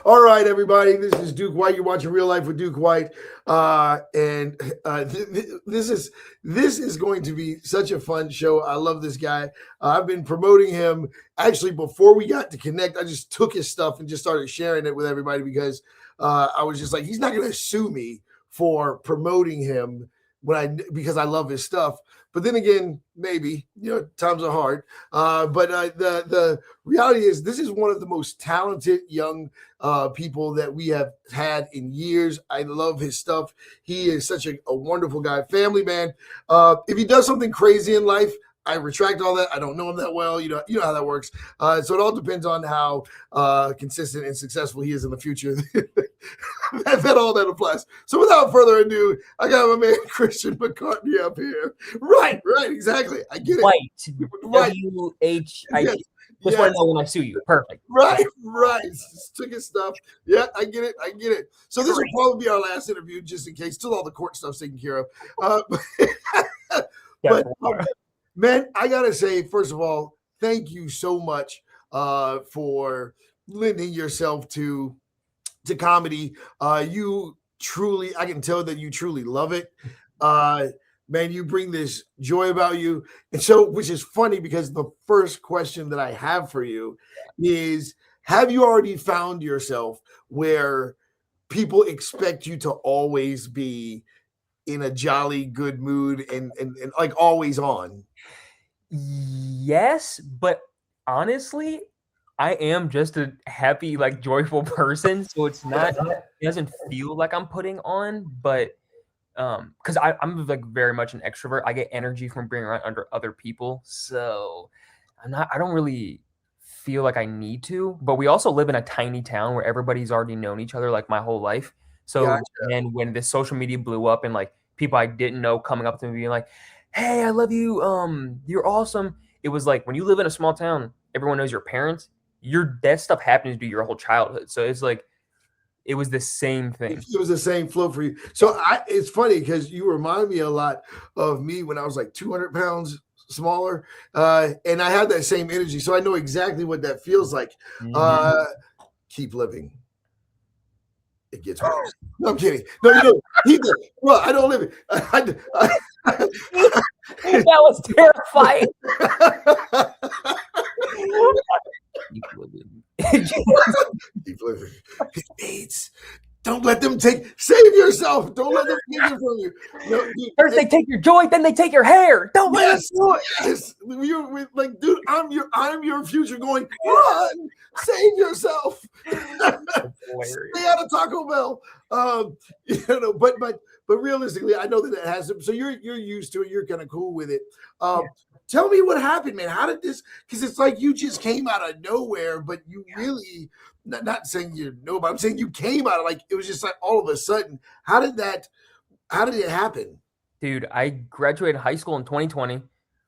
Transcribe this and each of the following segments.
All right, everybody. This is Duke White. You're watching Real Life with Duke White, this is going to be such a fun show. I love this guy. I've been promoting him actually before we got to connect. I just took his stuff and just started sharing it with everybody because I was just like, he's not going to sue me for promoting him because I love his stuff. But then again, maybe, times are hard. But the reality is this is one of the most talented young people that we have had in years. I love his stuff. He is such a wonderful guy, family man. If he does something crazy in life, I retract all that. I don't know him that well. You know how that works. So it all depends on how consistent and successful he is in the future. that all that applies. So without further ado, I got my man Christian Mccartney up here. Right, exactly. I get it. Right. W-H-I-T. Yes. Just want to know when I sue you. Perfect. Right. Just took his stuff. Yeah, I get it. So this will probably be our last interview, just in case. Still all the court stuff's taken care of. But man, I gotta say, first of all, thank you so much for lending yourself to comedy. You truly, I can tell that you truly love it. Man, you bring this joy about you. And so, which is funny because the first question that I have for you is, have you already found yourself where people expect you to always be in a jolly good mood and like always on? Yes, but honestly, I am just a happy, like joyful person. So it doesn't feel like I'm putting on, but because I'm like very much an extrovert. I get energy from being around other people. So I don't really feel like I need to, but we also live in a tiny town where everybody's already known each other like my whole life. So Gotcha. And when this social media blew up and like people I didn't know coming up to me being like, hey, I love you. You're awesome. It was like when you live in a small town, everyone knows your parents. That stuff happens to your whole childhood. So it's like, it was the same thing. It was the same flow for you. So it's funny because you remind me a lot of me when I was like 200 pounds smaller. And I had that same energy. So I know exactly what that feels like. Keep living. It gets worse. No, I'm kidding. No, you don't. Well, I don't live it. That was terrifying. Keep living. It needs. Don't let them save yourself. Don't let them take it from you. No, first they take your joy, then they take your hair. Don't let us do it. Yes. You're like, dude, I'm your future going, run, save yourself. Stay out of Taco Bell. But realistically, I know that has to, so you're used to it, you're kind of cool with it. Tell me what happened, man. How did this? Because it's like you just came out of nowhere, but you really not saying but I'm saying you came out of like it was just like all of a sudden. How did it happen? Dude, I graduated high school in 2020,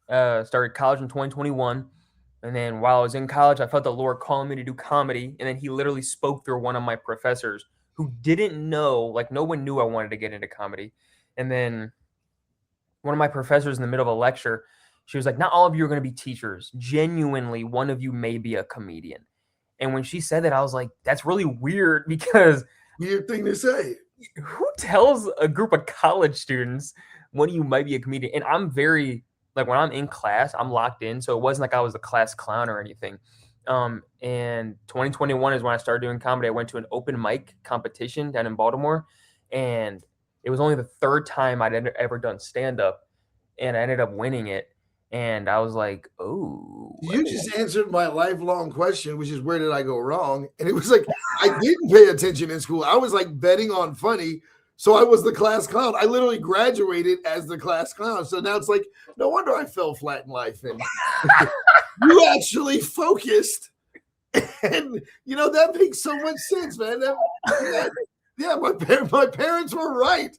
started college in 2021, and then while I was in college, I felt the Lord calling me to do comedy, and then He literally spoke through one of my professors who didn't know, like no one knew I wanted to get into comedy, and then one of my professors in the middle of a lecture. She was like, not all of you are going to be teachers. Genuinely, one of you may be a comedian. And when she said that, I was like, that's really weird because... Weird thing to say. Who tells a group of college students one of you might be a comedian? And I'm very... Like, when I'm in class, I'm locked in. So it wasn't like I was a class clown or anything. And 2021 is when I started doing comedy. I went to an open mic competition down in Baltimore. And it was only the third time I'd ever done stand-up. And I ended up winning it. And I was like, oh. You just answered my lifelong question, which is where did I go wrong? And it was like, I didn't pay attention in school. I was like betting on funny. So I was the class clown. I literally graduated as the class clown. So now it's like, no wonder I fell flat in life. And you actually focused. And, that makes so much sense, man. Yeah, my parents were right.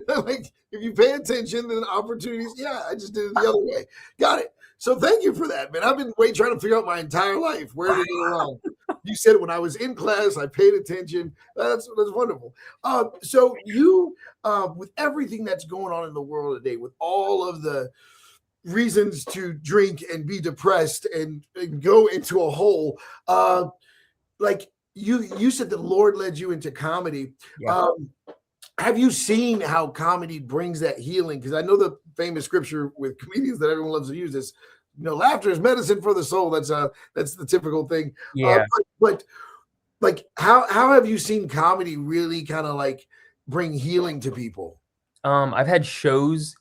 Like if you pay attention, then opportunities. Yeah, I just did it the other way. Got it. So thank you for that, man. I've been trying to figure out my entire life where did it go wrong. You said when I was in class, I paid attention. That's wonderful. So you, with everything that's going on in the world today, with all of the reasons to drink and be depressed and go into a hole, like you said the Lord led you into comedy. Yeah. Um, have you seen how comedy brings that healing? Because I know the famous scripture with comedians that everyone loves to use is, laughter is medicine for the soul. That's the typical thing. Yeah. But like, how have you seen comedy really kind of like bring healing to people? I've had shows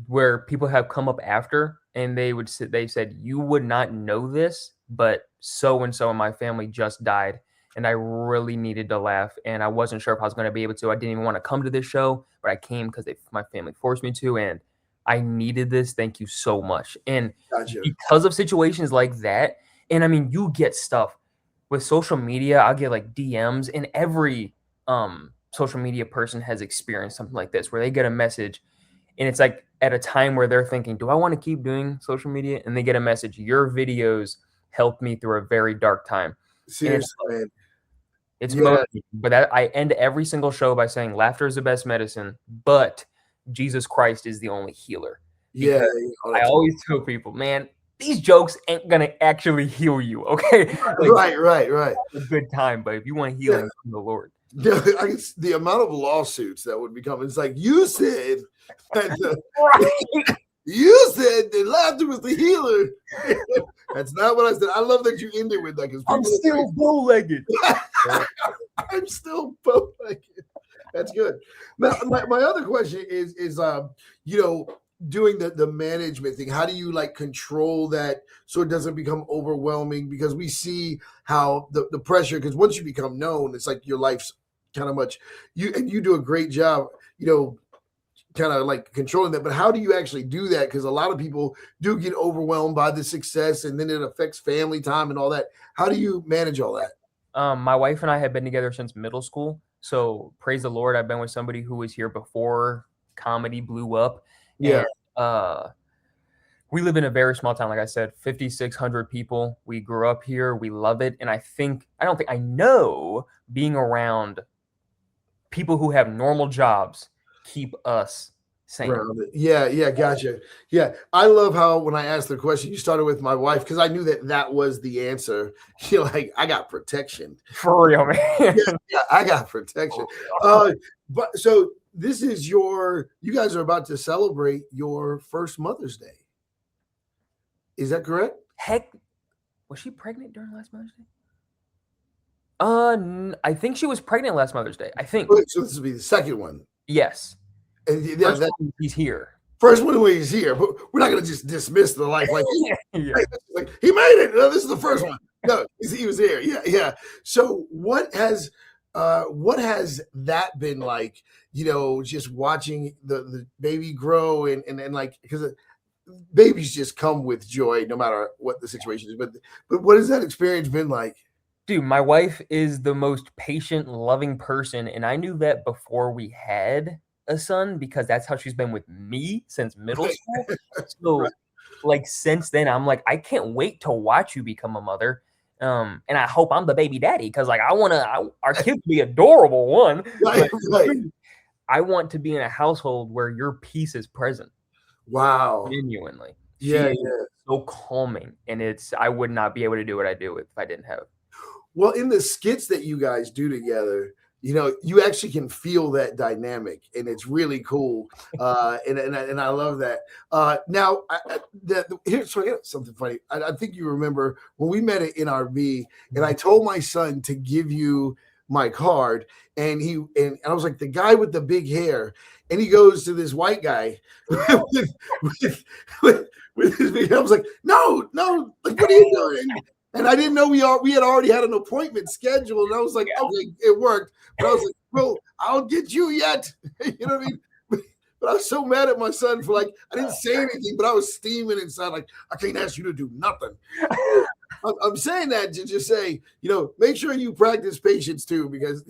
where people have come up after and they said, you would not know this, but so and so in my family just died and I really needed to laugh and I wasn't sure if I was going to be able to. I didn't even want to come to this show, but I came because my family forced me to, and I needed this. Thank you so much. And Gotcha. because of situations like that, and I mean, you get stuff with social media. I'll get like DMs, and every social media person has experienced something like this where they get a message and it's like at a time where they're thinking, do I want to keep doing social media? And they get a message, your videos helped me through a very dark time. And Seriously, man. it's Yeah, motivating. But I end every single show by saying laughter is the best medicine, but Jesus Christ is the only healer. yeah. Because Oh, I that's always tell people, man, these jokes ain't gonna actually heal you, okay? Like, right. a good time, but if you want Yeah. healing from the Lord. Yeah, the amount of lawsuits that would become. It's like you said that Right. you said that laughter was the healer. That's not what I said. I love that you ended with that because I'm still bow-legged. I'm still both like it. That's good. Now, my other question is doing the management thing. How do you like control that so it doesn't become overwhelming? Because we see how the pressure, because once you become known, it's like your life's kind of much you do a great job, kind of like controlling that. But how do you actually do that? Because a lot of people do get overwhelmed by the success and then it affects family time and all that. How do you manage all that? My wife and I have been together since middle school. So praise the Lord, I've been with somebody who was here before comedy blew up. Yeah. And we live in a very small town, like I said, 5,600 people. We grew up here. We love it. And I know being around people who have normal jobs keep us sane. Yeah, gotcha. Yeah, I love how when I asked the question, you started with my wife because I knew that was the answer. You're like, I got protection. For real, man. Yeah, I got protection. But so this is you guys are about to celebrate your first Mother's Day. Is that correct? Heck, was she pregnant during last Mother's Day? I think she was pregnant last Mother's Day. I think. So this will be the second one. Yes. And yeah, He's here. First one when he's here, but we're not going to just dismiss the life like, Yeah. like he made it. No, this is the first one. No, he was here. Yeah. So what has that been like? Just watching the baby grow and like because babies just come with joy no matter what the situation is. But what has that experience been like? Dude, my wife is the most patient, loving person, and I knew that before we had a son because that's how she's been with me since middle school. So, like since then, I'm like, I can't wait to watch you become a mother. And I hope I'm the baby daddy because, like, our kids be adorable. One, Right. I want to be in a household where your peace is present. Wow. Genuinely, Yeah. So calming, and I would not be able to do what I do if I didn't have it. Well, in the skits that you guys do together, you actually can feel that dynamic, and it's really cool. And I love that. Now, here's something funny. I think you remember when we met at NRB, and I told my son to give you my card, and I was like, the guy with the big hair, and he goes to this white guy with his big hair. I was like, no, like, what are you doing? And I didn't know we had already had an appointment scheduled. And I was like, okay, it worked. But I was like, bro, I'll get you yet. You know what I mean? But I was so mad at my son for like, I didn't say anything, but I was steaming inside. Like, I can't ask you to do nothing. I'm saying that to just say, make sure you practice patience too, because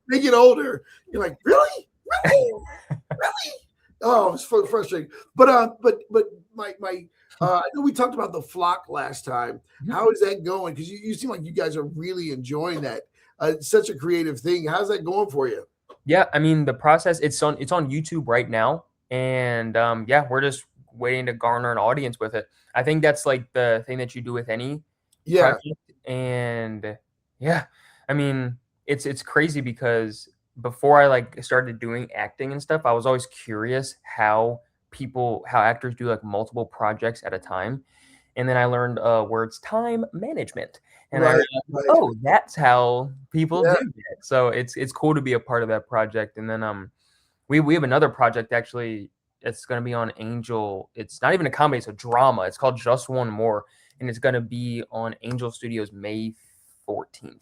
they get older. You're like, really? Oh, it's frustrating. But my I know we talked about the flock last time. How is that going? Because you seem like you guys are really enjoying that. It's such a creative thing. How's that going for you? Yeah, I mean the process. It's on YouTube right now, and we're just waiting to garner an audience with it. I think that's like the thing that you do with any project, and Yeah. I mean, it's crazy because before I like started doing acting and stuff, I was always curious how actors do like multiple projects at a time. And then I learned words time management. And I Right, realized, right. oh, that's how people do Yeah. it. So it's cool to be a part of that project. And then we have another project actually. It's going to be on Angel. It's not even a comedy; it's a drama. It's called Just One More, and it's going to be on Angel Studios May 14th.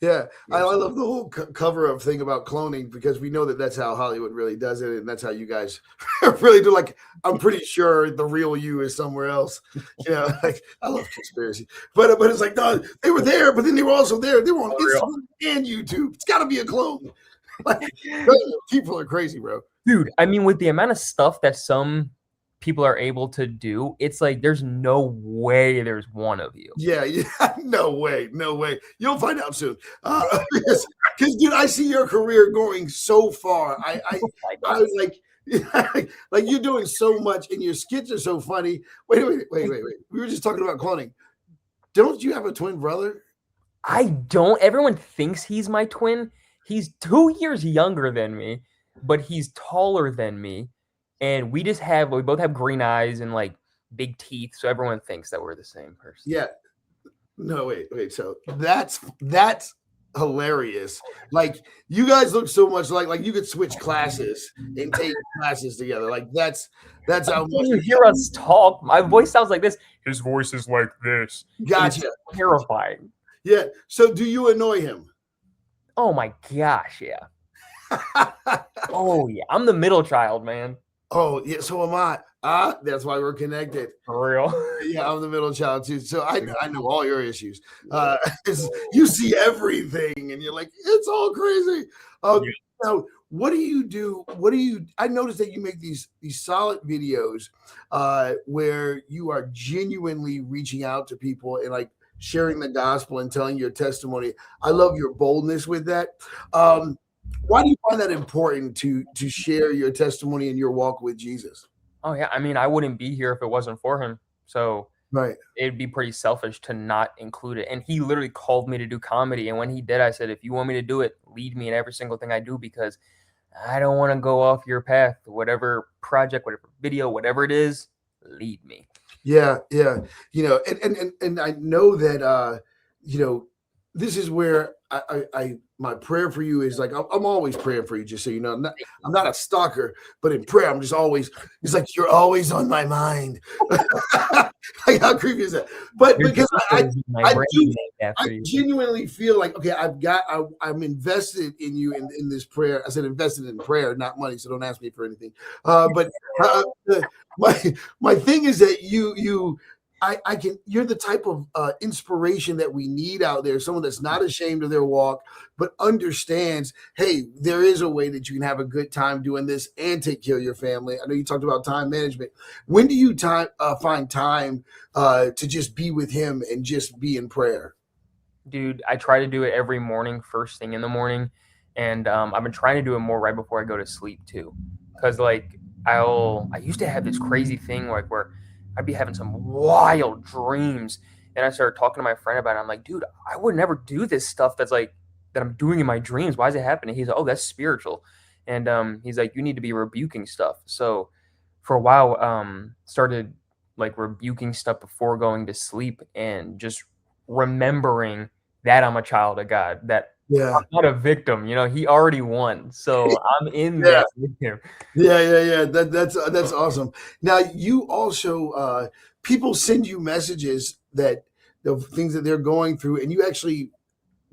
Yeah, I Yes. love the whole cover up thing about cloning because we know that that's how Hollywood really does it, and that's how you guys really do. Like, I'm pretty sure the real you is somewhere else. Like I love conspiracy, but it's like no, they were there, but then they were also there. They were on Unreal. Instagram and YouTube. It's got to be a clone. Like people are crazy, bro. Dude, I mean, with the amount of stuff that some people are able to do, it's like there's no way there's one of you. Yeah, yeah, no way, no way. You'll find out soon. Because, dude, I see your career going so far. Oh my I God. was like, like you're doing so much, and your skits are so funny. Wait. We were just talking about cloning. Don't you have a twin brother? I don't. Everyone thinks he's my twin. He's 2 years younger than me, but he's taller than me. And we both have green eyes and like big teeth. So everyone thinks that we're the same person. Yeah. No, wait. So that's hilarious. Like you guys look so much like you could switch classes and take classes together. Like that's how When much. you hear us talk, my voice sounds like this. His voice is like this. It's Gotcha. terrifying. Yeah. So do you annoy him? Oh my gosh, yeah. Oh yeah. I'm the middle child, man. Oh, yeah. So am I. That's why we're connected. For real. Yeah, I'm the middle child too. So I know all your issues. 'Cause you see everything and you're like, it's all crazy. Yeah. Now, what do you do? I noticed that you make these solid videos where you are genuinely reaching out to people and like sharing the gospel and telling your testimony. I love your boldness with that. Um, why do you find that important to share your testimony and your walk with Jesus? Oh yeah. I mean, I wouldn't be here if it wasn't for him. So Right. it'd be pretty selfish to not include it. And he literally called me to do comedy. And when he did, I said, if you want me to do it, lead me in every single thing I do because I don't want to go off your path. Whatever project, whatever video, whatever it is, lead me. Yeah, yeah. And I know that this is where I my prayer for you is like I'm always praying for you, just so you know. I'm not a stalker, but in prayer, I'm just always it's like you're always on my mind. Like how creepy is that? But Your because daughter is in my I brain do named after I you. genuinely feel like okay, I'm invested in you in this prayer. I said invested in prayer, not money, so don't ask me for anything. But my my thing is that I can you're the type of inspiration that we need out there, someone that's not ashamed of their walk, but understands, hey, there is a way that you can have a good time doing this and take care of your family. I know you talked about time management. When do you find time to just be with him and just be in prayer? Dude, I try to do it every morning, first thing in the morning. And I've been trying to do it more right before I go to sleep too. Cause like I used to have this crazy thing like where I'd be having some wild dreams. And I started talking to my friend about it. I'm like, dude, I would never do this stuff that's like that I'm doing in my dreams. Why is it happening? He's like, oh, that's spiritual. And he's like, you need to be rebuking stuff. So for a while, started like rebuking stuff before going to sleep and just remembering that I'm a child of God, that Yeah. I'm not a victim. He already won. So I'm in Yeah. that with him. Yeah. That's awesome. Now you also people send you messages that the things that they're going through, and you actually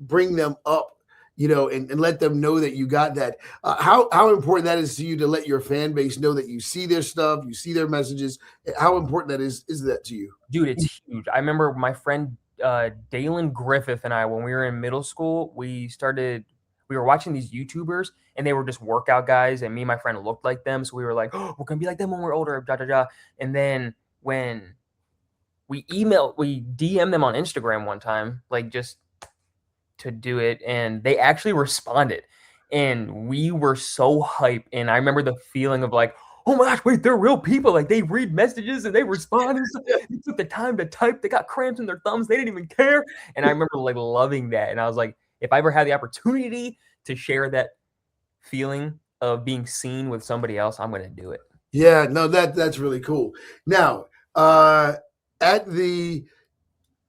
bring them up, and let them know that you got that. How important that is to you to let your fan base know that you see their stuff, you see their messages. How important that is that to you? Dude, it's huge. I remember my friend Dalen Griffith and I, when we were in middle school, we were watching these YouTubers and they were just workout guys, and me and my friend looked like them. So we were like, oh, we're gonna be like them when we're older, da da da. And then when we DM them on Instagram one time, like just to do it, and they actually responded. And we were so hyped. And I remember the feeling of like, oh my gosh, wait, they're real people. Like they read messages and they respond and stuff. They took the time to type. They got cramps in their thumbs. They didn't even care. And I remember like loving that. And I was like, if I ever had the opportunity to share that feeling of being seen with somebody else, I'm going to do it. Yeah, no, that's really cool. Now, at the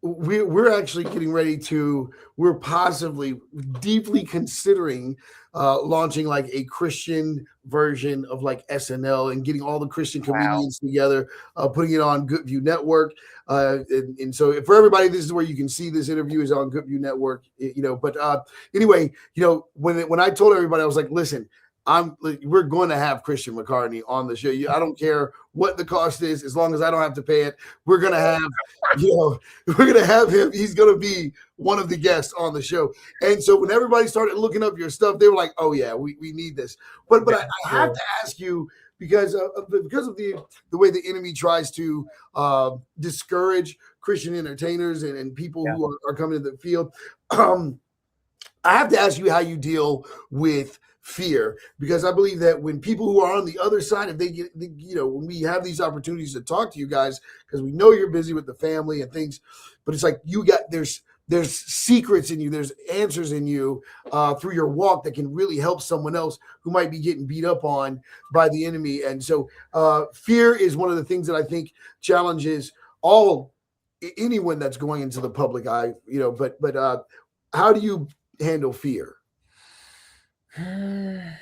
we're actually getting ready to, we're possibly deeply considering launching like a Christian version of like SNL and getting all the Christian comedians together, putting it on GoodVueNetwork. And so for everybody, this is where you can see this interview is on GoodVueNetwork, but anyway, when I told everybody, I was like, listen, we're going to have Christian McCartney on the show. I don't care what the cost is, as long as I don't have to pay it. We're going to have, we're going to have him. He's going to be one of the guests on the show. And so when everybody started looking up your stuff, they were like, oh yeah, we need this. But I have to ask you, because of the way the enemy tries to discourage Christian entertainers and people who are coming to the field. I have to ask you how you deal with fear, because I believe that when people who are on the other side, if they get, when we have these opportunities to talk to you guys, because we know you're busy with the family and things, but it's like there's secrets in you, there's answers in you through your walk that can really help someone else who might be getting beat up on by the enemy. And so fear is one of the things that I think challenges anyone that's going into the public eye, but how do you handle fear? I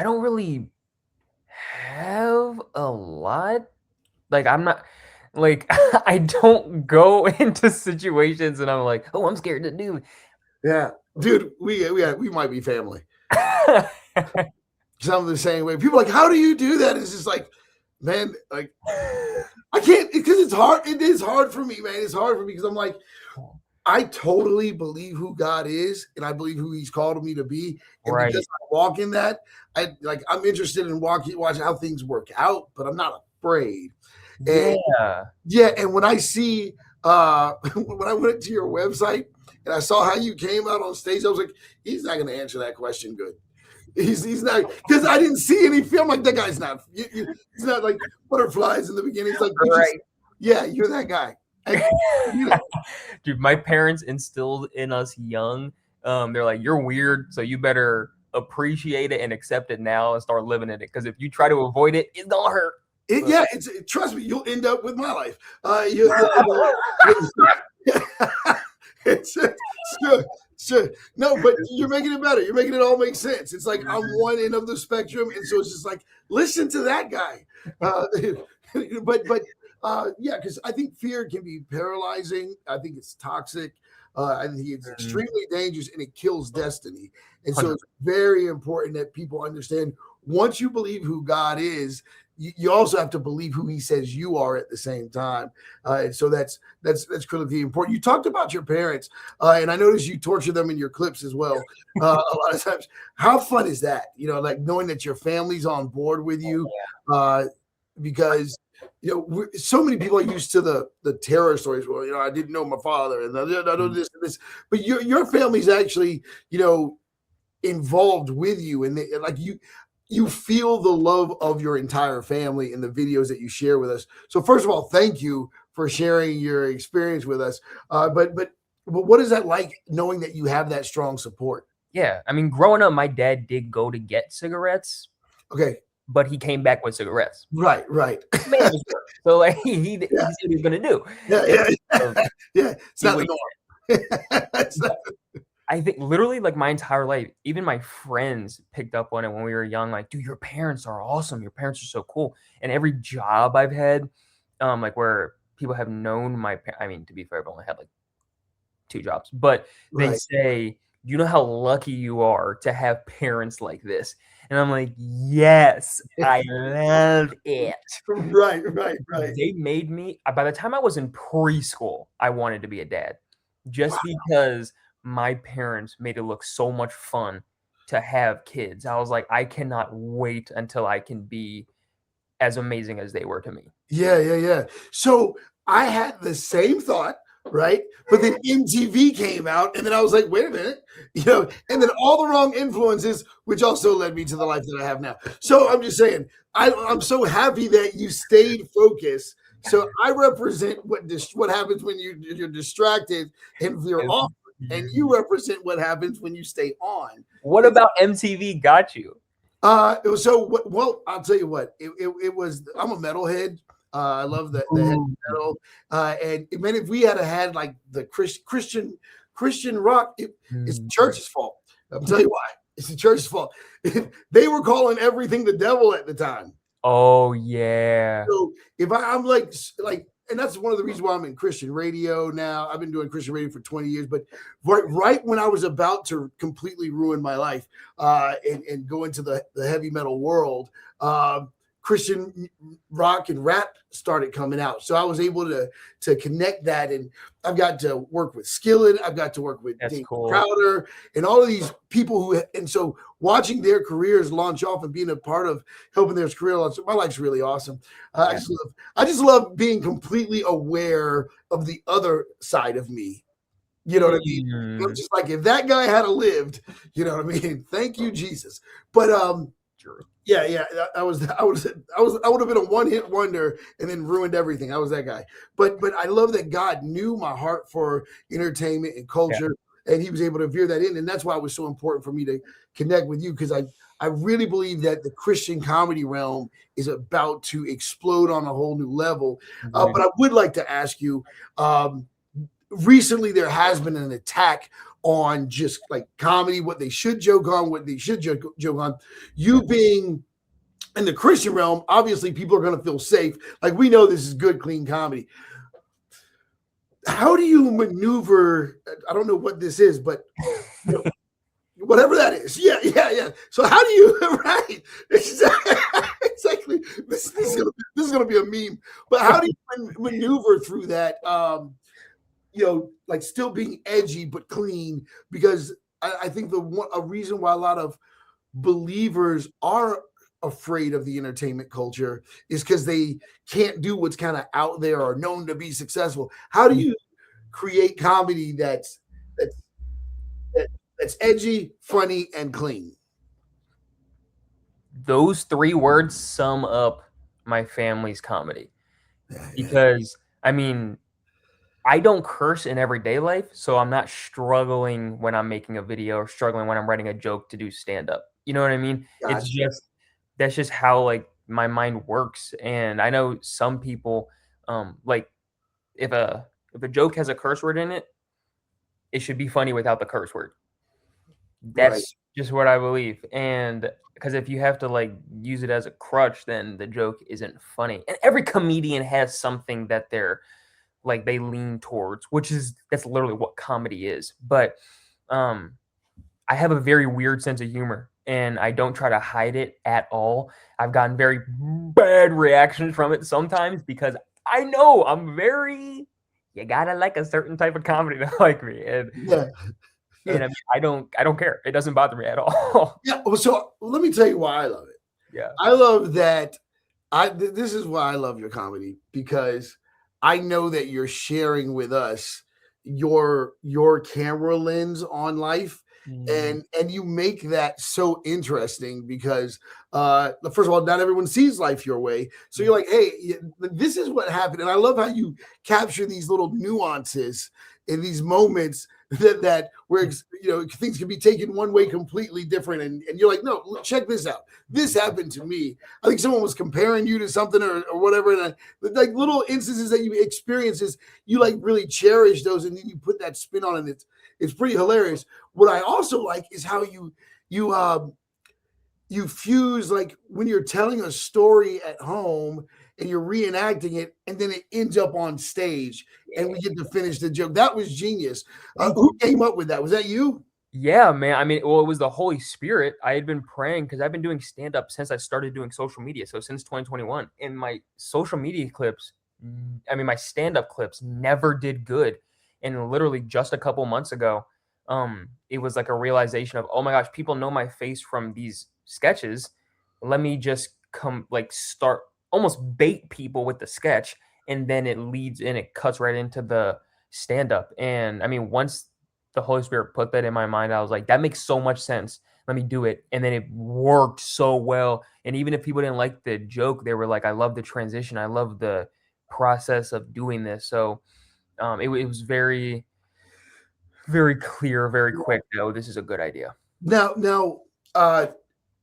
don't really have a lot. Like I'm not like I don't go into situations and I'm like, oh, I'm scared to do. Yeah, dude, we might be family. Some of the same way. People are like, how do you do that? It's just like, man, like I can't, because it's hard. It is hard for me, man. It's hard for me because I'm like, I totally believe who God is, and I believe who He's called me to be. And because I walk in that, I'm interested in watching how things work out, but I'm not afraid. And and when I see when I went to your website and I saw how you came out on stage, I was like, he's not going to answer that question good. He's not, because I didn't see any film. Like, that guy's not. He's not like butterflies in the beginning. It's like, you're that guy. Dude, my parents instilled in us young. They're like, you're weird, so you better appreciate it and accept it now and start living in it. Because if you try to avoid it, it's gonna hurt. Trust me, you'll end up with my life. Sure. No, but you're making it better. You're making it all make sense. It's like I'm one end of the spectrum, and so it's just like, listen to that guy. Because I think fear can be paralyzing. I think it's toxic. I think it's extremely dangerous, and it kills destiny. And so it's very important that people understand, once you believe who God is, you also have to believe who He says you are at the same time. And so that's critically important. You talked about your parents, and I noticed you torture them in your clips as well. A lot of times. How fun is that? Like knowing that your family's on board with you, because so many people are used to the terror stories. Well, I didn't know my father, and I know this and this. But your family's actually, involved with you, and you feel the love of your entire family in the videos that you share with us. So first of all, thank you for sharing your experience with us. But what is that like, knowing that you have that strong support? Yeah, I mean, growing up, my dad did go to get cigarettes. Okay. But he came back with cigarettes. Right. So like he said he was gonna do. It's not the norm. I think literally like my entire life, even my friends picked up on it when we were young. Like, dude, your parents are awesome. Your parents are so cool. And every job I've had, like where people have known I mean, to be fair, I've only had like 2 jobs, but they say, you know how lucky you are to have parents like this. And I'm like, yes, I love it. Right. They made me, by the time I was in preschool, I wanted to be a dad, just because my parents made it look so much fun to have kids. I was like, I cannot wait until I can be as amazing as they were to me. Yeah. So I had the same thought right? But then MTV came out, and then I was like, wait a minute, and then all the wrong influences, which also led me to the life that I have now. So I'm just saying, I'm so happy that you stayed focused. So I represent what happens when you're distracted and you're off, and you represent what happens when you stay on. What about MTV got you? Well, I'll tell you what. It was. I'm a metalhead. I love the heavy metal. And man, if we had like the Christian rock, it's the church's fault. I'll tell you why. It's the church's fault. They were calling everything the devil at the time. Oh yeah. So if I'm like, and that's one of the reasons why I'm in Christian radio now. I've been doing Christian radio for 20 years, but right when I was about to completely ruin my life and go into the heavy metal world, Christian rock and rap started coming out. So I was able to connect that, and I've got to work with Skillet. I've got to work with Dave Crowder and all of these people and so watching their careers launch off and being a part of helping their career launch, my life's really awesome. I just love being completely aware of the other side of me. You know what I mean? I'm just like, if that guy had lived, you know what I mean? Thank you, Jesus. But yeah, I would have been a one-hit wonder and then ruined everything. I was that guy. But I love that God knew my heart for entertainment and culture, and he was able to veer that in. And that's why it was so important for me to connect with you, because I really believe that the Christian comedy realm is about to explode on a whole new level. But I would like to ask you, recently there has been an attack on just like comedy, what they should joke on, what they should joke on. You being in the Christian realm, obviously people are going to feel safe. Like, we know this is good, clean comedy. How do you maneuver? I don't know what this is, but whatever that is. Yeah. So how do you, right? Exactly. This is gonna be a meme. But how do you maneuver through that? Like still being edgy but clean, because I think a reason why a lot of believers are afraid of the entertainment culture is because they can't do what's kind of out there or known to be successful. How do you create comedy that's edgy, funny, and clean? Those 3 words sum up my family's comedy. Because I mean, I don't curse in everyday life, so I'm not struggling when I'm making a video or struggling when I'm writing a joke to do stand-up. You know what I mean? Gotcha. That's just how like my mind works. And I know some people, like if a joke has a curse word in it, it should be funny without the curse word. That's just what I believe. And because if you have to like use it as a crutch, then the joke isn't funny. And every comedian has something that they're like they lean towards, that's literally what comedy is. But I have a very weird sense of humor, and I don't try to hide it at all. I've gotten very bad reactions from it sometimes because I know you gotta like a certain type of comedy to like me. And and I mean, I don't care. It doesn't bother me at all. Yeah. So let me tell you why I love it. Yeah. I love that. This is why I love your comedy, because I know that you're sharing with us your camera lens on life, and you make that so interesting because first of all, not everyone sees life your way. So you're like, hey, this is what happened. And I love how you capture these little nuances in these moments that where things can be taken one way completely different, and you're like, no, check this out, this happened to me. I think someone was comparing you to something or whatever, and like little instances that you experiences, you like really cherish those, and then you put that spin on it. It's pretty hilarious. What I also like is how you fuse, like when you're telling a story at home and you're reenacting it, and then it ends up on stage and we get to finish the joke. That was genius. Who came up with that? Was that you? Yeah, man. I mean, well, it was the Holy Spirit. I had been praying because I've been doing stand-up since I started doing social media. So since 2021, and my social media clips, I mean, my stand-up clips never did good. And literally just a couple months ago, it was like a realization of, oh my gosh, people know my face from these sketches. Let me just almost bait people with the sketch, and then it cuts right into the stand up. And I mean, once the Holy Spirit put that in my mind, I was like, that makes so much sense. Let me do it. And then it worked so well. And even if people didn't like the joke, they were like, I love the transition. I love the process of doing this. So it was very, very clear, very quick. Oh, this is a good idea. Now,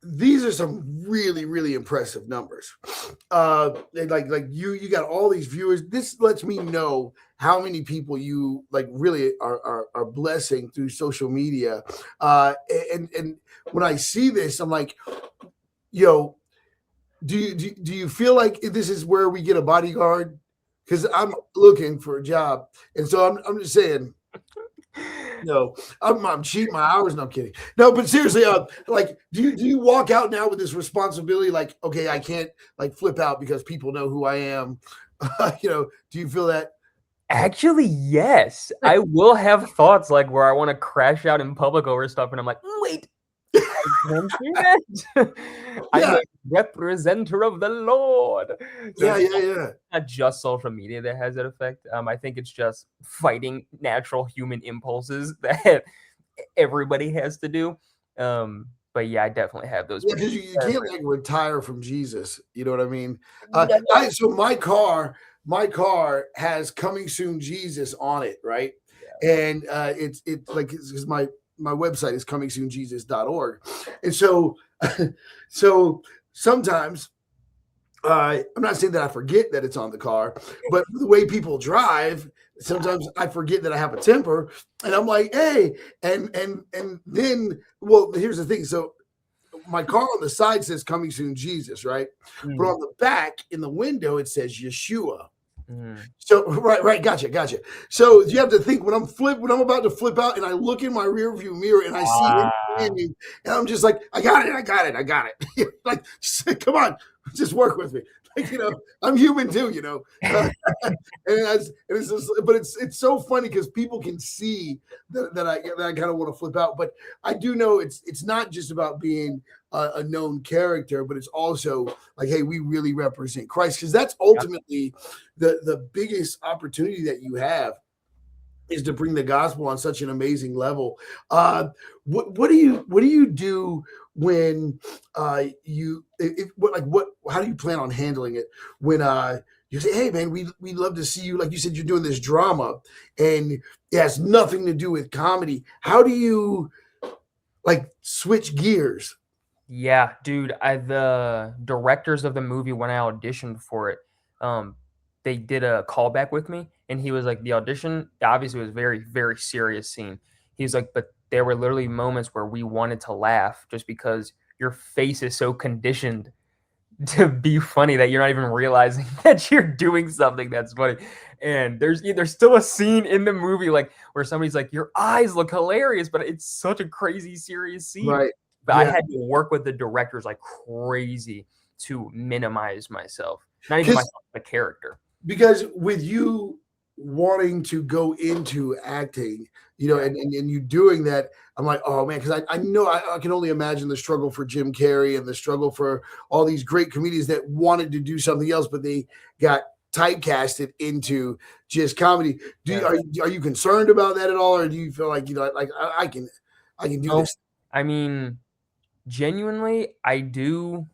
these are some really, really impressive numbers. And like you got all these viewers. This lets me know how many people you like really are blessing through social media. And when I see this, I'm like, yo, do you feel like this is where we get a bodyguard? Because I'm looking for a job, and so I'm just saying. No, I'm cheating my hours. No, I'm kidding. No, but seriously, like, do you walk out now with this responsibility? Like, okay, I can't like flip out because people know who I am. Do you feel that? Actually, yes. I will have thoughts like where I want to crash out in public over stuff, and I'm like, wait, I can't do that. I'm Yeah, a representative of the Lord. So yeah. not just social media that has that effect. I think it's just fighting natural human impulses that everybody has to do. But yeah, I definitely have those. Yeah, because you can't like retire from Jesus. You know what I mean? No, no. So my car has coming soon Jesus on it, right? And it's like because my website is comingsoonjesus.org. And so so sometimes I'm not saying that I forget that it's on the car, but the way people drive, sometimes I forget that I have a temper, and I'm like, hey, and then, well, here's the thing. So my car on the side says "Coming Soon, Jesus," right? But on the back in the window it says Yeshua. So right, gotcha. So you have to think when I'm about to flip out, and I look in my rear view mirror and I see him standing, and I'm just like, I got it. Like, come on, just work with me. Like, I'm human too, it's just, but it's so funny because people can see that I kind of want to flip out, but I do know it's not just about being a known character, but it's also like, hey, we really represent Christ, because that's ultimately the biggest opportunity that you have is to bring the gospel on such an amazing level. What do you do when how do you plan on handling it when you say, hey man, we love to see you, like you said, you're doing this drama and it has nothing to do with comedy. How do you like switch gears? Yeah, dude. The directors of the movie, when I auditioned for it, they did a callback with me, and he was like, the audition obviously was very, very serious scene. He's like, but there were literally moments where we wanted to laugh just because your face is so conditioned to be funny that you're not even realizing that you're doing something that's funny. And there's still a scene in the movie like where somebody's like, your eyes look hilarious, but it's such a crazy serious scene. Right. But I Yeah. had to work with the directors like crazy to minimize myself, not even myself, the character. Because with you wanting to go into acting, and you doing that, I'm like, oh man, because I know I can only imagine the struggle for Jim Carrey and the struggle for all these great comedians that wanted to do something else, but they got typecasted into just comedy. Are you concerned about that at all, or do you feel like like I can do this? I mean, genuinely, I do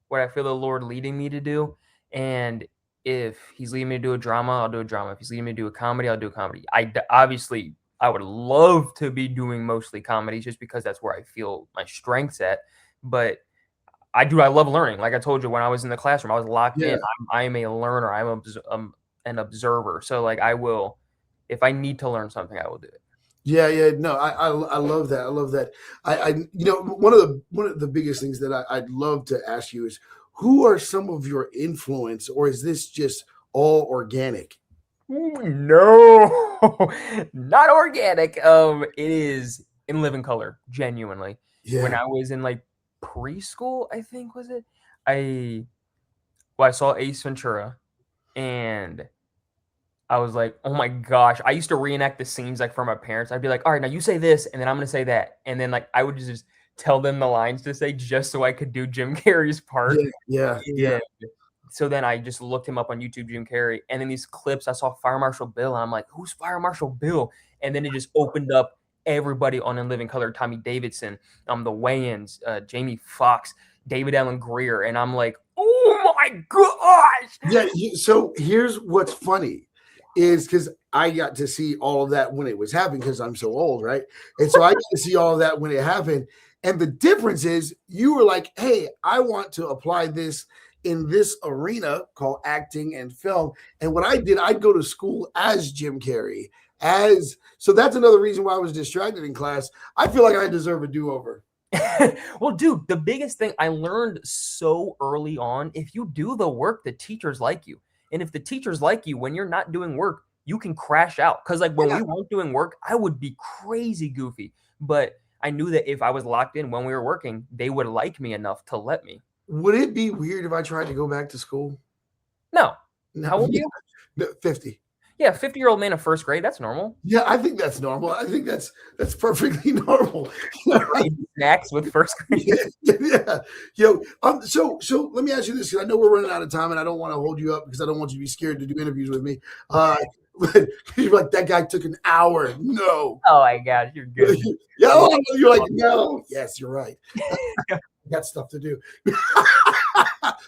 what I feel the Lord leading me to do, and if He's leading me to do a drama, I'll do a drama. If He's leading me to do a comedy, I'll do a comedy. Obviously I would love to be doing mostly comedies just because that's where I feel my strengths at. But I love learning. Like I told you, when I was in the classroom, I was locked in. I'm a learner. I'm an observer. So like I will, if I need to learn something, I will do it. Yeah. No, I love that. I love that. One of the biggest things that I'd love to ask you is, who are some of your influence, or is this just all organic? No, not organic. It is in living color, genuinely. Yeah. When I was in like preschool, I think was it? I saw Ace Ventura, and I was like, oh my gosh. I used to reenact the scenes like for my parents. I'd be like, all right, now you say this, and then I'm gonna say that, and then like I would just tell them the lines to say just so I could do Jim Carrey's part. Yeah. So then I just looked him up on YouTube, Jim Carrey, and then these clips I saw Fire Marshal Bill, and I'm like, who's Fire Marshal Bill? And then it just opened up everybody on In Living Color, Tommy Davidson, the Wayans, Jamie Foxx, David Allen Greer, and I'm like, oh my gosh! Yeah. So here's what's funny is because I got to see all of that when it was happening because I'm so old, right? And so I got to see all of that when it happened. And the difference is you were like, hey, I want to apply this in this arena called acting and film. And what I did, I'd go to school as Jim Carrey. So that's another reason why I was distracted in class. I feel like I deserve a do-over. Well, dude, the biggest thing I learned so early on, if you do the work, the teachers like you. And if the teachers like you, when you're not doing work, you can crash out. Because like when we weren't doing work, I would be crazy goofy. But I knew that if I was locked in when we were working, they would like me enough to let me. Would it be weird if I tried to go back to school? No. No. How old are you? 50. Yeah, 50-year-old man in first grade. That's normal. Yeah, I think that's normal. I think that's perfectly normal. Snacks with first grade. Yeah. So let me ask you this, because I know we're running out of time, and I don't want to hold you up because I don't want you to be scared to do interviews with me. But you're like, that guy took an hour. No. Oh my gosh, you're good. Yeah, you're like, no. Yes, you're right. I got stuff to do.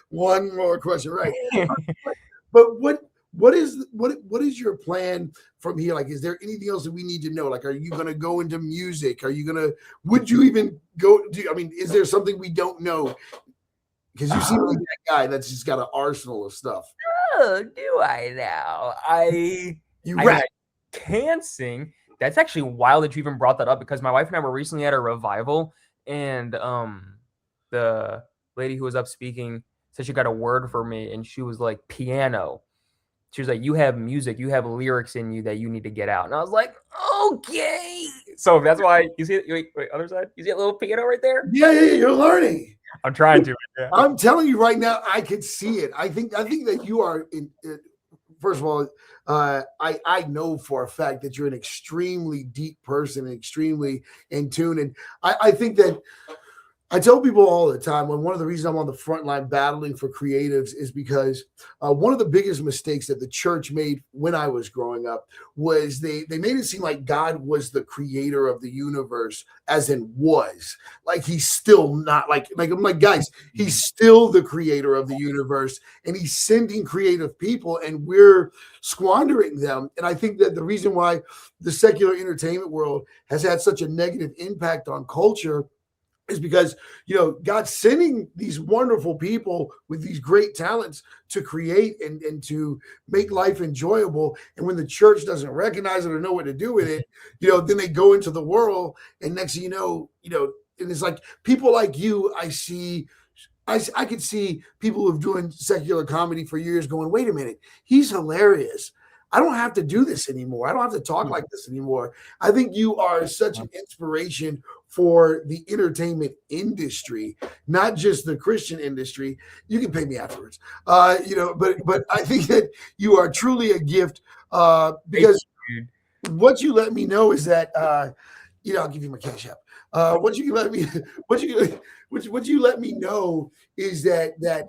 One more question, right? But what is your plan from here? Like, is there anything else that we need to know? Like, are you going to go into music? Would you even go to, I mean, is there something we don't know? Because you seem like that guy that's just got an arsenal of stuff. Oh, do I now? I can sing. That's actually wild that you even brought that up, because my wife and I were recently at a revival, and the lady who was up speaking said she got a word for me, and she was like, piano. She was like, you have music, you have lyrics in you that you need to get out. And I was like, okay. So that's why you see it. Wait, other side. You see a little piano right there? Yeah, you're learning. I'm trying to. Yeah. I'm telling you right now, I could see it. I think that you are first of all, I know for a fact that you're an extremely deep person and extremely in tune. And I think that I tell people all the time, when one of the reasons I'm on the front line battling for creatives is because one of the biggest mistakes that the church made when I was growing up was they made it seem like God was the creator of the universe, as in was. Like, he's still not, like I'm like, guys, he's still the creator of the universe, and he's sending creative people, and we're squandering them. And I think that the reason why the secular entertainment world has had such a negative impact on culture is because, God's sending these wonderful people with these great talents to create and to make life enjoyable. And when the church doesn't recognize it or know what to do with it, then they go into the world, and next thing you know, and it's like people like you, I could see people who've doing secular comedy for years going, wait a minute, he's hilarious. I don't have to do this anymore. I don't have to talk like this anymore. I think you are such an inspiration for the entertainment industry, not just the Christian industry. You can pay me afterwards, but I think that you are truly a gift, because what you let me know is that, I'll give you my cash app. What you let me know is that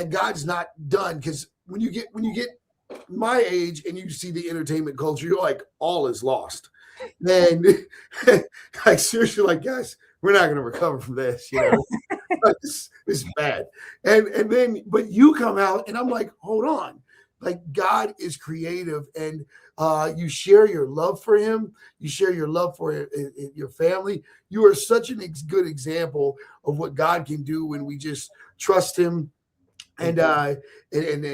God's not done, because when you get my age and you see the entertainment culture, you're like, all is lost. And like, seriously, like, guys, we're not going to recover from this. This is bad. And then, but you come out, and I'm like, hold on, like, God is creative, and you share your love for him. You share your love for your family. You are such a good example of what God can do when we just trust him and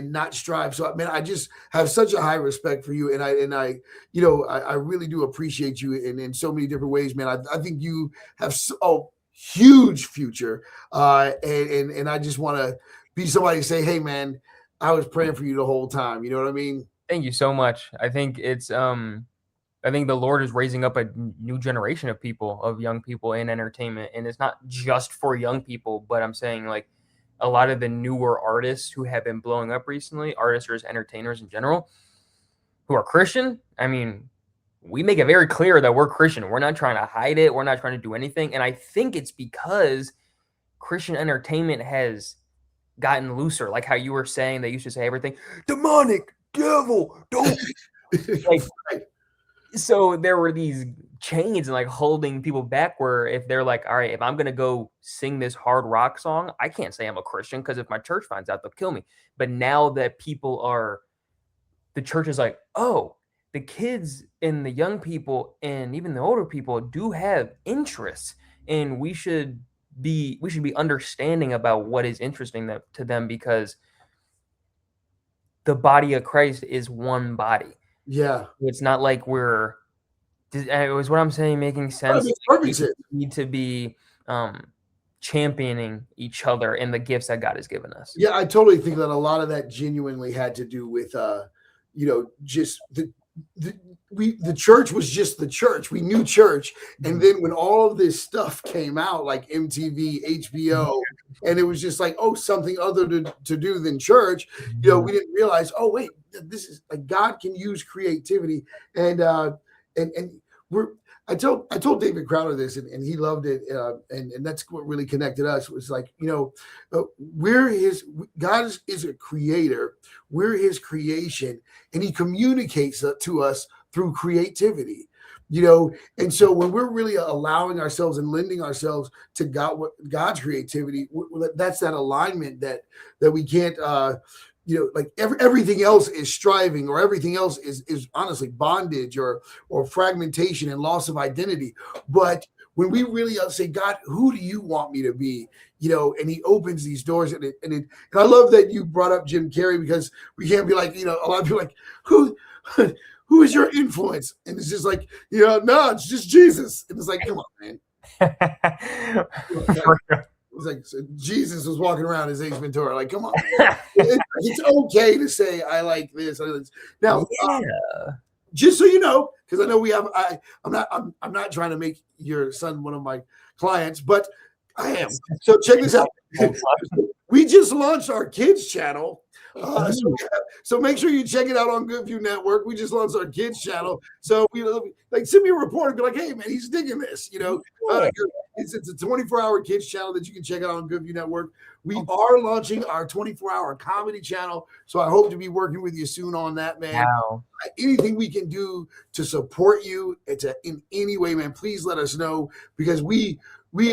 not strive. So, man, I just have such a high respect for you, and I really do appreciate you in so many different ways, man. I think you have a huge future, and I just want to be somebody to say, hey, man, I was praying for you the whole time. You know what I mean? Thank you so much. I think it's I think the Lord is raising up a new generation of people, of young people in entertainment, and it's not just for young people, but I'm saying, like, a lot of the newer artists who have been blowing up recently, artists or entertainers in general, who are Christian. I mean, we make it very clear that we're Christian. We're not trying to hide it. We're not trying to do anything. And I think it's because Christian entertainment has gotten looser, like how you were saying they used to say everything demonic, devil, don't like. Right. So there were these chains and like holding people back where if they're like, all right, if I'm gonna go sing this hard rock song, I can't say I'm a Christian because if my church finds out, they'll kill me. But now that the church is like, oh, the kids and the young people and even the older people do have interests, and we should be understanding about what is interesting to them because the body of Christ is one body. Yeah. It's not like was what I'm saying making That sense? makes Like, perfect we sense. need to be championing each other and the gifts that God has given us. Yeah, I totally think that a lot of that genuinely had to do with just the the church was just the church. We knew church. And then when all of this stuff came out, like MTV, HBO, and it was just like, oh, something other to do than church, we didn't realize, oh, wait, this is like God can use creativity. And we're I told David Crowder this, and he loved it, and that's what really connected us. Was like, we're his. God is a creator. We're his creation, and he communicates to us through creativity. And so when we're really allowing ourselves and lending ourselves to God's creativity, that's that alignment that we can't. Like everything else is striving, or everything else is honestly bondage or fragmentation and loss of identity. But when we really say, God, who do you want me to be? And he opens these doors, and I love that you brought up Jim Carrey, because we can't be like, a lot of people are like, who is your influence? And it's just like, no, it's just Jesus. And it's like, come on, man. It's like Jesus was walking around as Ace Ventura. Like, come on, man. It's okay to say I like this. Now, just so you know, because I know we have. I'm not trying to make your son one of my clients, but I am. So check this out. We just launched our kids channel. So make sure you check it out on GoodVueNetwork. We just launched our kids channel. So send me a report and be like, hey man, he's digging this. It's a 24-hour kids channel that you can check out on GoodVueNetwork. We are launching our 24-hour comedy channel. So I hope to be working with you soon on that, man. Wow. Anything we can do to support you in any way, man, please let us know, because we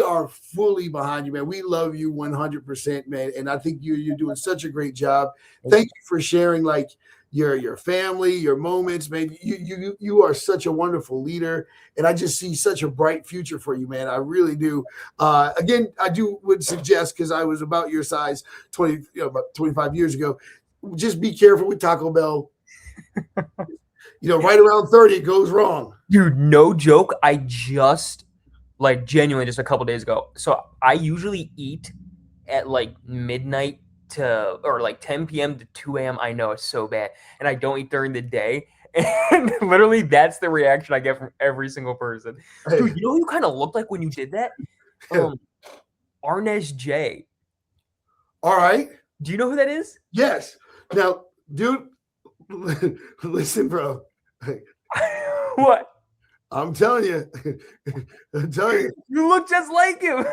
are fully behind you, man. We love you 100%, man. And I think you're doing such a great job. Thank you for sharing like your family, your moments, man. You are such a wonderful leader, and I just see such a bright future for you, man. I really do. Again, I would suggest, because I was about your size about 25 years ago, just be careful with Taco Bell. Right around 30, it goes wrong. Dude, no joke. I just genuinely just a couple days ago. So I usually eat at like midnight or like 10 p.m. to 2 a.m. I know it's so bad. And I don't eat during the day. And literally that's the reaction I get from every single person. Dude, you know who you kind of looked like when you did that? Arnesh J. All right. Do you know who that is? Yes. Now, dude, listen, bro. What? I'm telling you. You look just like him.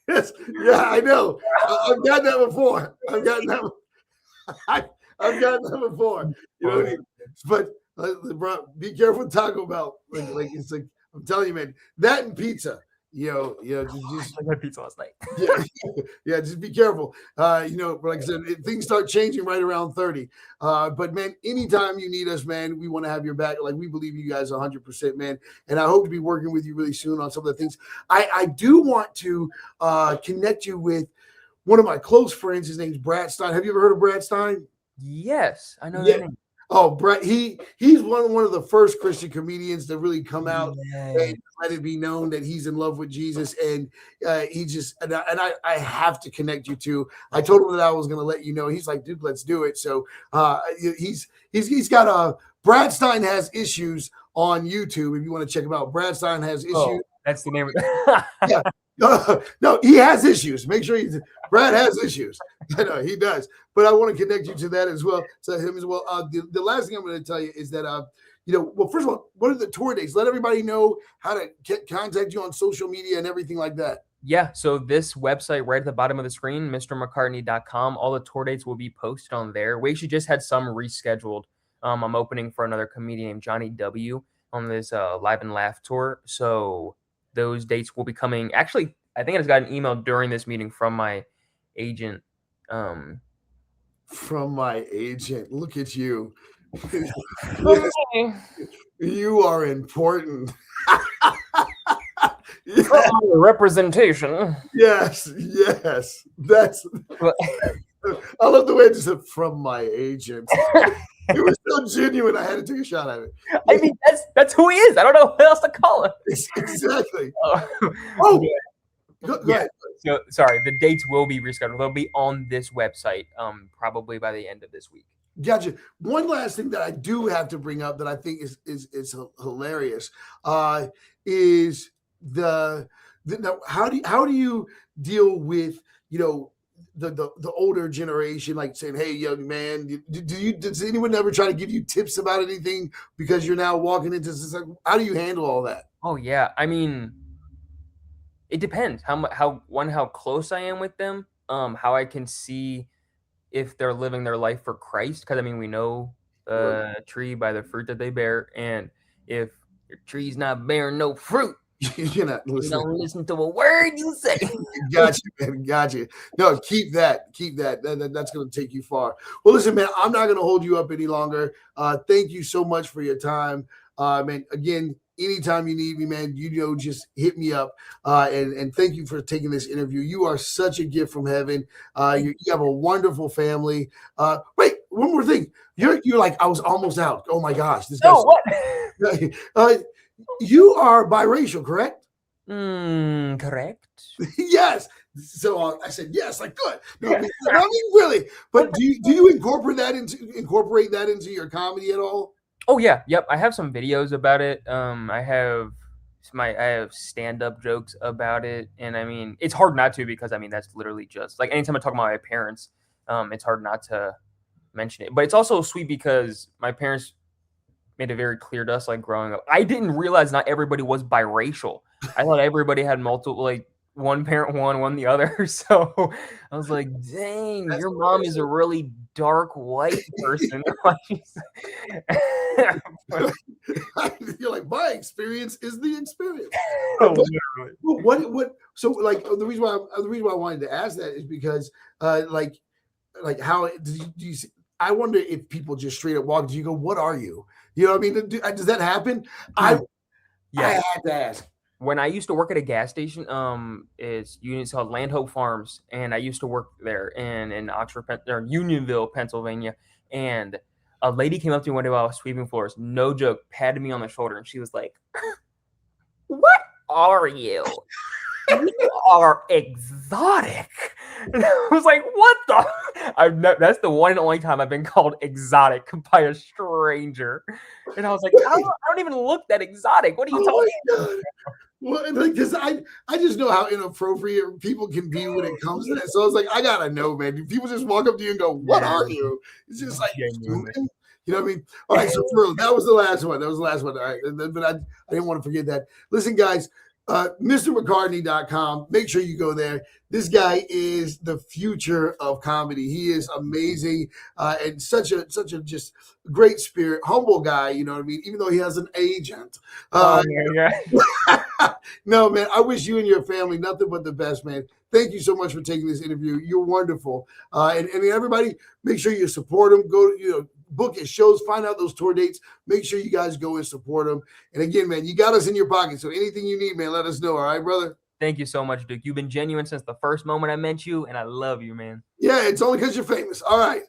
Yes. Yeah, I know. I've gotten that before. I've gotten that before. You know what I mean? But bro, be careful with Taco Bell. It's like, I'm telling you, man, that and pizza. Just I had pizza last night. yeah, just be careful. Like I said, things start changing right around 30. But man, anytime you need us, man, we want to have your back. Like, we believe you guys 100%, man. And I hope to be working with you really soon on some of the things. I do want to connect you with one of my close friends. His name's Brad Stein. Have you ever heard of Brad Stein? Yes, I know that name. Oh, Brett, he's one of the first Christian comedians to really come out and let it be known that he's in love with Jesus. And he just and I have to connect you to. I told him that I was going to let you know. He's like, dude, let's do it. So he's got Brad Stein Has Issues on YouTube. If you want to check him out, Brad Stein Has Issues. Oh, that's the name of it. Yeah. No, he has issues. Make sure Brad has issues. I know he does, but I want to connect you to that as well. To him as well. The last thing I'm going to tell you is that, well, first of all, what are the tour dates? Let everybody know how to contact you on social media and everything like that. Yeah, so this website right at the bottom of the screen, mrmccartney.com, all the tour dates will be posted on there. We actually just had some rescheduled. I'm opening for another comedian named Johnny W on this Live and Laugh tour. So those dates will be coming. Actually, I think I just got an email during this meeting from my agent. Um, From my agent. Look at you. Yes, you are important. From my representation. Yes, yes. That's I love the way it just said from my agent. It was so genuine. I had to take a shot at it. I mean, that's who he is. I don't know what else to call him. Exactly. Oh, Go yeah. ahead. So sorry, the dates will be rescheduled. They'll be on this website, probably by the end of this week. Gotcha. One last thing that I do have to bring up that I think is hilarious is now how do you deal with the older generation, like saying, "Hey, young man, does anyone ever try to give you tips about anything because you're now walking into this? How do you handle all that?" Oh yeah, I mean, it depends how close I am with them, how I can see if they're living their life for Christ. Because I mean, we know a tree by the fruit that they bear, and if your tree's not bearing no fruit, You're not you listening. don't listen to a word you say. Gotcha, man. Gotcha. No, keep that. Keep that. That's going to take you far. Well, listen, man, I'm not going to hold you up any longer. Thank you so much for your time. Man, again, anytime you need me, man, just hit me up. And thank you for taking this interview. You are such a gift from heaven. You have a wonderful family. Wait, one more thing. You're like, I was almost out. Oh my gosh. This guy's What? You are biracial, correct? Correct. Yes. So I said yes. Like good. No, I mean really. But do you incorporate that into your comedy at all? Oh yeah, yep. I have some videos about it. I have stand-up jokes about it, and I mean, it's hard not to because I mean that's literally just like anytime I talk about my parents, it's hard not to mention it. But it's also sweet because my parents made it very clear to us, like growing up. I didn't realize not everybody was biracial. I thought everybody had multiple, like one parent one the other. So I was like, dang, That's your mom is a really dark white person. You're like, my experience is the experience. Literally. What? So like the reason why I wanted to ask that is because like how do you see, I wonder if people just straight up walk. Do you go, "What are you?" You know what I mean? Does that happen? I had to ask. When I used to work at a gas station, it's called Land Hope Farms, and I used to work there in Oxford or Unionville, Pennsylvania. And a lady came up to me one day while I was sweeping floors, no joke, patted me on the shoulder, and she was like, "What are you? You are exotic." And I was like, "What the?" That's the one and only time I've been called exotic by a stranger. And I was like, I don't even look that exotic. What are you talking about? Well, because I just know how inappropriate people can be when it comes to that. So I was like, I gotta know, man. People just walk up to you and go, "What are you?" It's just like, you know what I mean? All right, so that was the last one. All right, but I didn't want to forget that. Listen, guys, MrMcCartney.com. Make sure you go there. This guy is the future of comedy. He is amazing and such a just great spirit, humble guy. You know what I mean? Even though he has an agent. No, man. I wish you and your family nothing but the best, man. Thank you so much for taking this interview. You're wonderful. And everybody, make sure you support him. Go to book his shows, find out those tour dates. Make sure you guys go and support him. And again, man, you got us in your pocket. So anything you need, man, let us know. All right, brother? Thank you so much, Duke. You've been genuine since the first moment I met you, and I love you, man. Yeah, it's only because you're famous. All right.